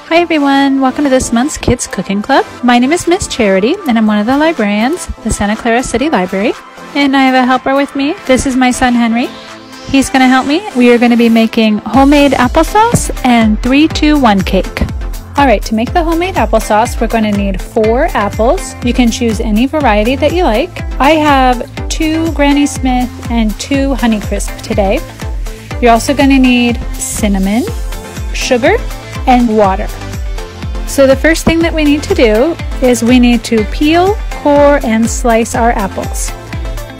Hi everyone, welcome to this month's Kids Cooking Club. My name is Miss Charity and I'm one of the librarians at the Santa Clara City Library. And I have a helper with me. This is my son Henry. He's going to help me. We are going to be making homemade applesauce and 3-2-1 cake. Alright, to make the homemade applesauce, we're going to need 4 apples. You can choose any variety that you like. I have 2 Granny Smith and 2 Honeycrisp today. You're also going to need cinnamon, sugar, and water. So the first thing that we need to do is we need to peel, core, and slice our apples.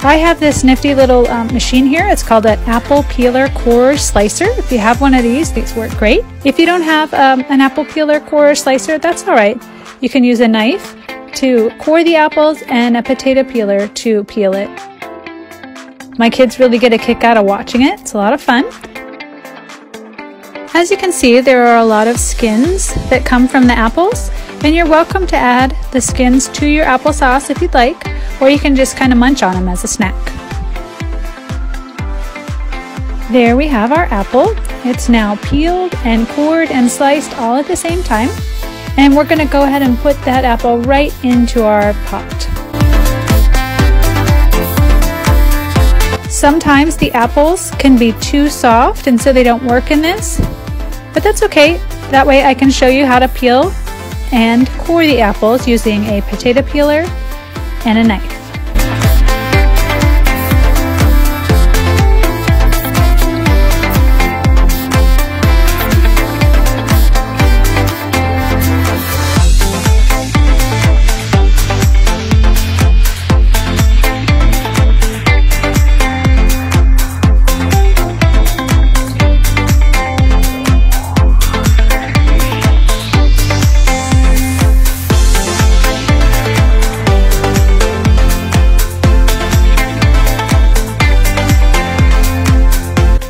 I have this nifty little machine here. It's called an apple peeler core slicer. If you have one of these work great. If you don't have an apple peeler core slicer, that's all right. You can use a knife to core the apples and a potato peeler to peel it. My kids really get a kick out of watching it. It's a lot of fun. As you can see, there are a lot of skins that come from the apples, and you're welcome to add the skins to your applesauce if you'd like, or you can just kind of munch on them as a snack. There we have our apple. It's now peeled and cored and sliced all at the same time, and we're going to go ahead and put that apple right into our pot. Sometimes the apples can be too soft and so they don't work in this. But that's okay. That way I can show you how to peel and core the apples using a potato peeler and a knife.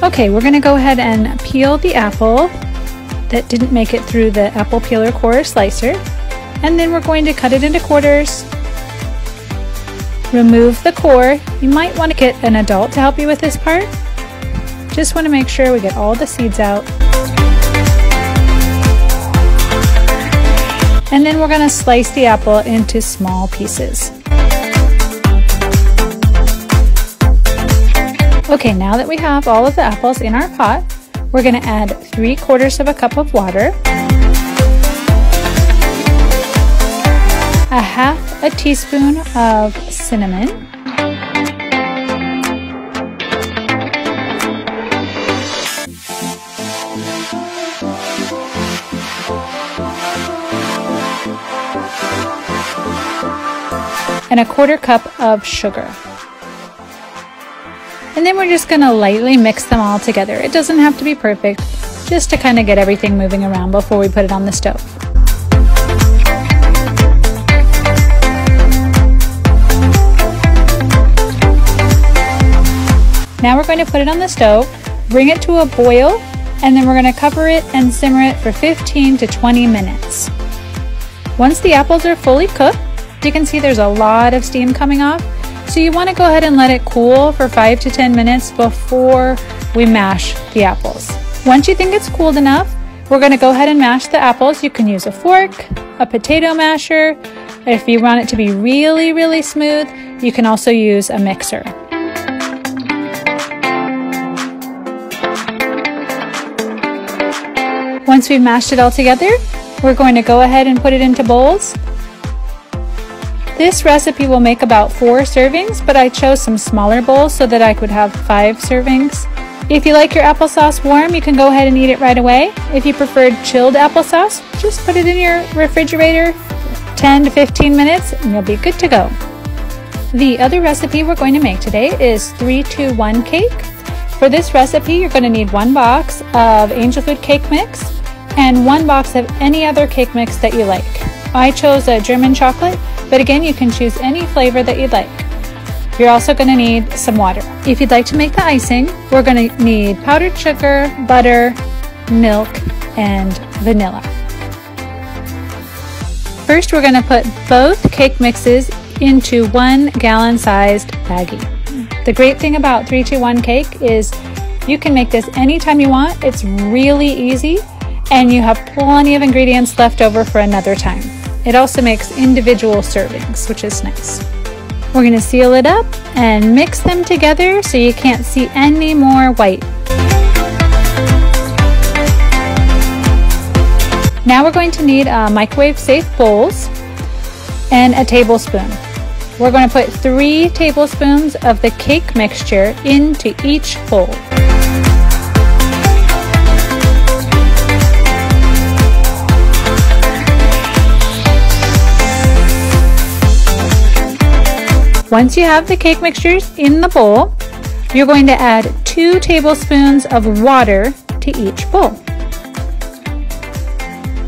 Okay, we're going to go ahead and peel the apple that didn't make it through the apple peeler core slicer, and then we're going to cut it into quarters. Remove the core. You might want to get an adult to help you with this part. Just want to make sure we get all the seeds out. And then we're going to slice the apple into small pieces. Okay, now that we have all of the apples in our pot, we're going to add 3/4 cup of water, 1/2 teaspoon of cinnamon, and 1/4 cup of sugar. And then we're just going to lightly mix them all together. It doesn't have to be perfect, just to kind of get everything moving around before we put it on the stove. Now we're going to put it on the stove, bring it to a boil, and then we're going to cover it and simmer it for 15 to 20 minutes. Once the apples are fully cooked, you can see there's a lot of steam coming off. So you want to go ahead and let it cool for 5 to 10 minutes before we mash the apples. Once you think it's cooled enough, we're going to go ahead and mash the apples. You can use a fork, a potato masher. If you want it to be really, really smooth, you can also use a mixer. Once we've mashed it all together, we're going to go ahead and put it into bowls. This recipe will make about 4 servings, but I chose some smaller bowls so that I could have 5 servings. If you like your applesauce warm, you can go ahead and eat it right away. If you preferred chilled applesauce, just put it in your refrigerator for 10 to 15 minutes and you'll be good to go. The other recipe we're going to make today is 3-2-1 cake. For this recipe, you're going to need 1 box of angel food cake mix and 1 box of any other cake mix that you like. I chose a German chocolate, but again, you can choose any flavor that you'd like. You're also going to need some water. If you'd like to make the icing, we're going to need powdered sugar, butter, milk, and vanilla. First, we're going to put both cake mixes into 1 gallon-sized baggie. The great thing about 3-2-1 cake is You can make this anytime you want. It's really easy, and you have plenty of ingredients left over for another time. It also makes individual servings, which is nice. We're going to seal it up and mix them together so you can't see any more white. Now we're going to need microwave-safe bowls and a tablespoon. We're going to put 3 tablespoons of the cake mixture into each bowl. Once you have the cake mixtures in the bowl, you're going to add 2 tablespoons of water to each bowl.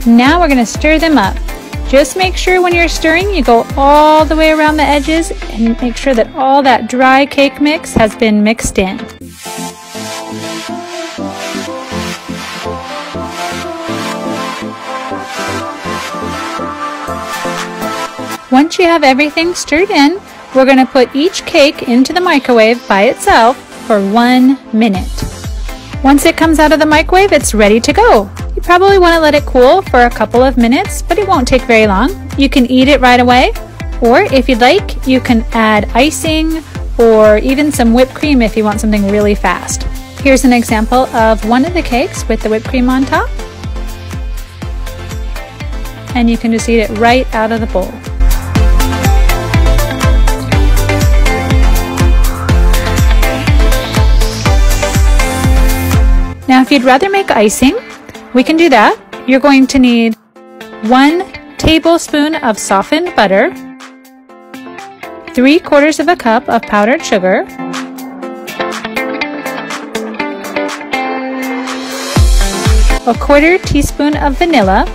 Now we're going to stir them up. Just make sure when you're stirring you go all the way around the edges and make sure that all that dry cake mix has been mixed in. Once you have everything stirred in, we're going to put each cake into the microwave by itself for 1 minute. Once it comes out of the microwave, it's ready to go. You probably want to let it cool for a couple of minutes, but it won't take very long. You can eat it right away, or if you'd like, you can add icing or even some whipped cream if you want something really fast. Here's an example of one of the cakes with the whipped cream on top. And you can just eat it right out of the bowl. Now, if you'd rather make icing, we can do that. You're going to need 1 tablespoon of softened butter, 3/4 of a cup of powdered sugar, a 1/4 teaspoon of vanilla,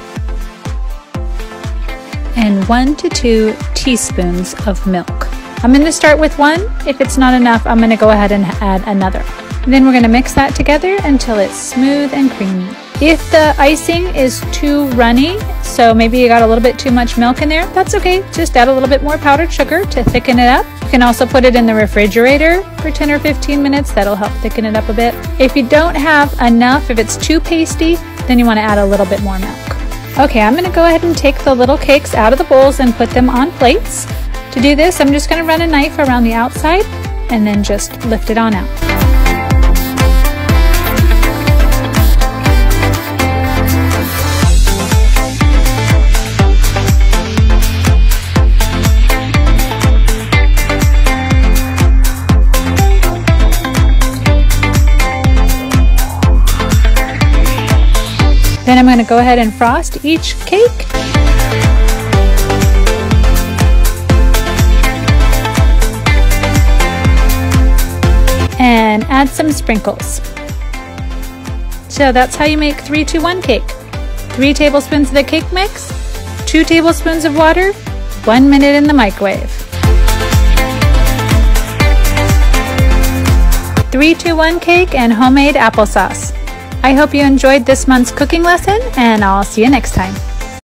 and 1 to 2 teaspoons of milk. I'm going to start with 1. If it's not enough, I'm going to go ahead and add another. Then we're going to mix that together until it's smooth and creamy. If the icing is too runny, so maybe you got a little bit too much milk in there, that's okay. Just add a little bit more powdered sugar to thicken it up. You can also put it in the refrigerator for 10 or 15 minutes. That'll help thicken it up a bit. If you don't have enough, if it's too pasty, then you want to add a little bit more milk. Okay, I'm going to go ahead and take the little cakes out of the bowls and put them on plates. To do this, I'm just going to run a knife around the outside and then just lift it on out. Then I'm going to go ahead and frost each cake. And add some sprinkles. So that's how you make 3-2-1 cake. 3 tablespoons of the cake mix, 2 tablespoons of water, 1 minute in the microwave. 3-2-1 cake and homemade applesauce. I hope you enjoyed this month's cooking lesson, and I'll see you next time.